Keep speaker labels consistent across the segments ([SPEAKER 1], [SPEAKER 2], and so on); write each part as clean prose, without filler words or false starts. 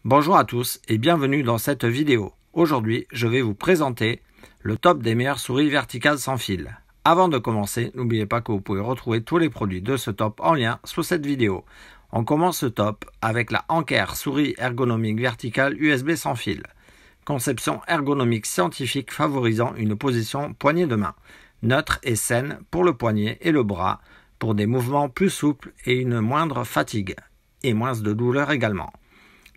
[SPEAKER 1] Bonjour à tous et bienvenue dans cette vidéo. Aujourd'hui, je vais vous présenter le top des meilleures souris verticales sans fil. Avant de commencer, n'oubliez pas que vous pouvez retrouver tous les produits de ce top en lien sous cette vidéo. On commence ce top avec la Anker souris ergonomique verticale USB sans fil. Conception ergonomique scientifique favorisant une position poignée de main, neutre et saine pour le poignet et le bras, pour des mouvements plus souples et une moindre fatigue, et moins de douleur également.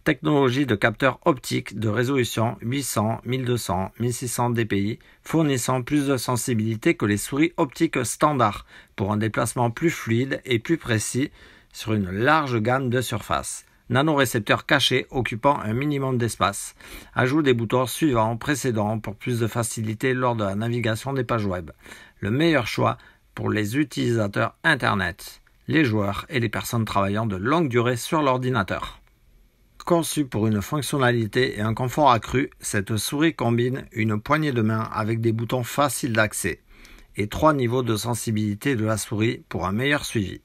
[SPEAKER 1] Technologie de capteur optique de résolution 800, 1200, 1600 dpi, fournissant plus de sensibilité que les souris optiques standards, pour un déplacement plus fluide et plus précis sur une large gamme de surfaces. Nanorécepteur caché occupant un minimum d'espace. Ajout des boutons suivants précédents pour plus de facilité lors de la navigation des pages web. Le meilleur choix pour les utilisateurs Internet, les joueurs et les personnes travaillant de longue durée sur l'ordinateur. Conçue pour une fonctionnalité et un confort accru, cette souris combine une poignée de main avec des boutons faciles d'accès et 3 niveaux de sensibilité de la souris pour un meilleur suivi.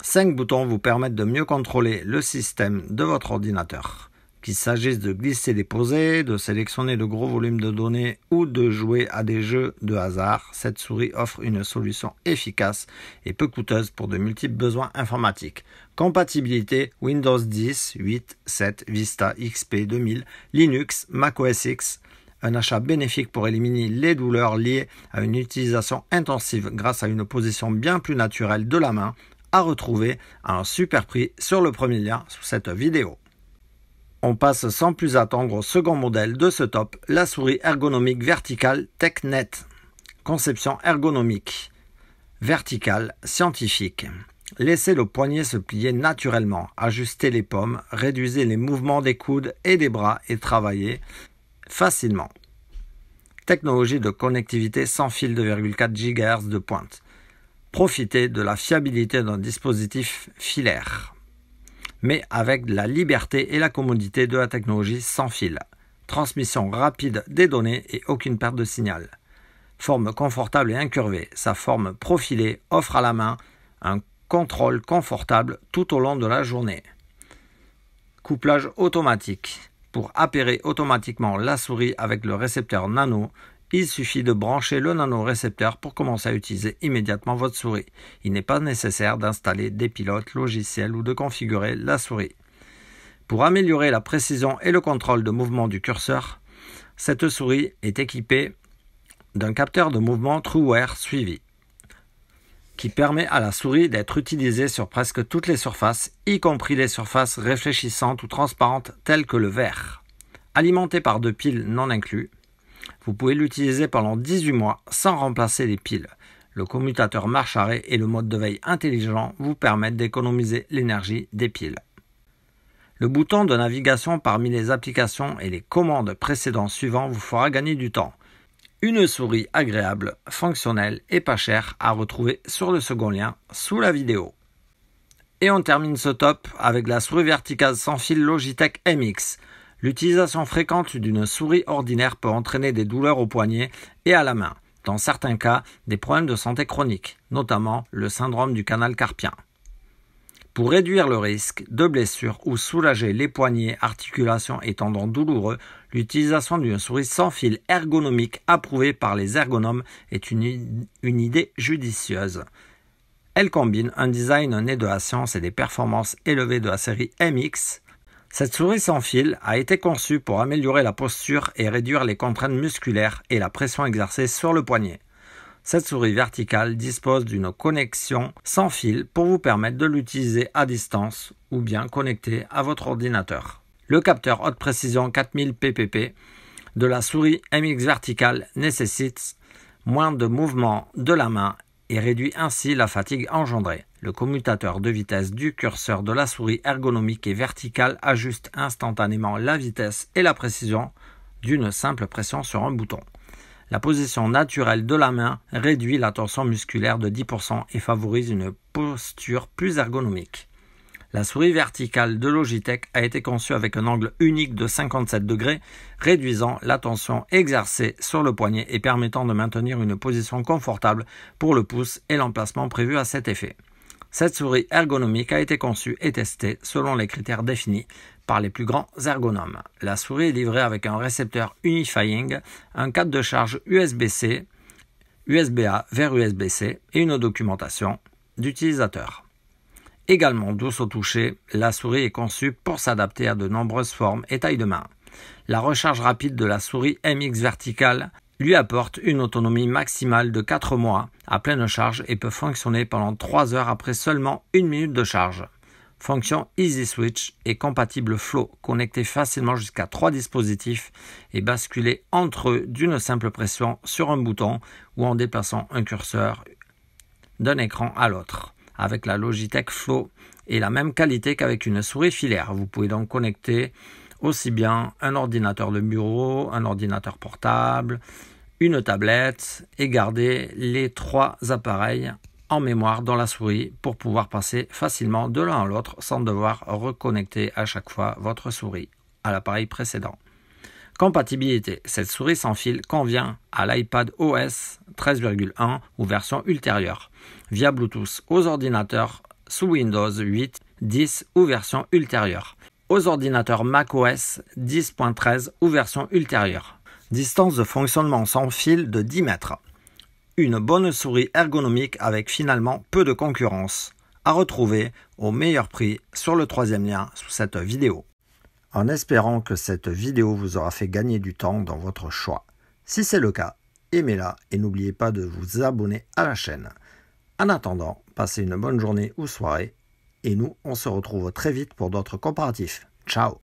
[SPEAKER 1] 5 boutons vous permettent de mieux contrôler le système de votre ordinateur. Qu'il s'agisse de glisser-déposer, de sélectionner de gros volumes de données ou de jouer à des jeux de hasard, cette souris offre une solution efficace et peu coûteuse pour de multiples besoins informatiques. Compatibilité Windows 10, 8, 7, Vista, XP 2000, Linux, macOS X. Un achat bénéfique pour éliminer les douleurs liées à une utilisation intensive grâce à une position bien plus naturelle de la main, à retrouver à un super prix sur le premier lien sous cette vidéo. On passe sans plus attendre au second modèle de ce top, la souris ergonomique verticale TechNet. Conception ergonomique, verticale, scientifique. Laissez le poignet se plier naturellement, ajustez les paumes, réduisez les mouvements des coudes et des bras et travaillez facilement. Technologie de connectivité sans fil 2,4 GHz de pointe. Profitez de la fiabilité d'un dispositif filaire, mais avec la liberté et la commodité de la technologie sans fil. Transmission rapide des données et aucune perte de signal. Forme confortable et incurvée, sa forme profilée offre à la main un contrôle confortable tout au long de la journée. Couplage automatique. Pour appairer automatiquement la souris avec le récepteur nano, il suffit de brancher le nanorécepteur pour commencer à utiliser immédiatement votre souris. Il n'est pas nécessaire d'installer des pilotes logiciels ou de configurer la souris. Pour améliorer la précision et le contrôle de mouvement du curseur, cette souris est équipée d'un capteur de mouvement TrueWear suivi, qui permet à la souris d'être utilisée sur presque toutes les surfaces, y compris les surfaces réfléchissantes ou transparentes telles que le verre. Alimentée par 2 piles non inclus, vous pouvez l'utiliser pendant 18 mois sans remplacer les piles. Le commutateur marche-arrêt et le mode de veille intelligent vous permettent d'économiser l'énergie des piles. Le bouton de navigation parmi les applications et les commandes précédents suivants vous fera gagner du temps. Une souris agréable, fonctionnelle et pas chère à retrouver sur le second lien sous la vidéo. Et on termine ce top avec la souris verticale sans fil Logitech MX. L'utilisation fréquente d'une souris ordinaire peut entraîner des douleurs au poignet et à la main, dans certains cas des problèmes de santé chroniques, notamment le syndrome du canal carpien. Pour réduire le risque de blessures ou soulager les poignets, articulations et tendons douloureux, l'utilisation d'une souris sans fil ergonomique approuvée par les ergonomes est une idée judicieuse. Elle combine un design né de la science et des performances élevées de la série MX. Cette souris sans fil a été conçue pour améliorer la posture et réduire les contraintes musculaires et la pression exercée sur le poignet. Cette souris verticale dispose d'une connexion sans fil pour vous permettre de l'utiliser à distance ou bien connecté à votre ordinateur. Le capteur haute précision 4000 ppp de la souris MX verticale nécessite moins de mouvements de la main et réduit ainsi la fatigue engendrée. Le commutateur de vitesse du curseur de la souris ergonomique et verticale ajuste instantanément la vitesse et la précision d'une simple pression sur un bouton. La position naturelle de la main réduit la tension musculaire de 10% et favorise une posture plus ergonomique. La souris verticale de Logitech a été conçue avec un angle unique de 57 degrés, réduisant la tension exercée sur le poignet et permettant de maintenir une position confortable pour le pouce et l'emplacement prévu à cet effet. Cette souris ergonomique a été conçue et testée selon les critères définis par les plus grands ergonomes. La souris est livrée avec un récepteur Unifying, un câble de charge USB-C, USB-A vers USB-C et une documentation d'utilisateur. Également douce au toucher, la souris est conçue pour s'adapter à de nombreuses formes et tailles de main. La recharge rapide de la souris MX Vertical lui apporte une autonomie maximale de 4 mois à pleine charge et peut fonctionner pendant 3 heures après seulement 1 minute de charge. Fonction Easy Switch est compatible Flow, connecté facilement jusqu'à 3 dispositifs et basculé entre eux d'une simple pression sur un bouton ou en déplaçant un curseur d'un écran à l'autre. Avec la Logitech Flow et la même qualité qu'avec une souris filaire. Vous pouvez donc connecter aussi bien un ordinateur de bureau, un ordinateur portable, une tablette et garder les 3 appareils en mémoire dans la souris pour pouvoir passer facilement de l'un à l'autre sans devoir reconnecter à chaque fois votre souris à l'appareil précédent. Compatibilité. Cette souris sans fil convient à l'iPad OS 13.1 ou version ultérieure, via Bluetooth aux ordinateurs sous Windows 8, 10 ou version ultérieure, aux ordinateurs macOS 10.13 ou version ultérieure. Distance de fonctionnement sans fil de 10 mètres. Une bonne souris ergonomique avec finalement peu de concurrence. À retrouver au meilleur prix sur le 3e lien sous cette vidéo. En espérant que cette vidéo vous aura fait gagner du temps dans votre choix. Si c'est le cas, aimez-la et n'oubliez pas de vous abonner à la chaîne. En attendant, passez une bonne journée ou soirée et nous, on se retrouve très vite pour d'autres comparatifs. Ciao!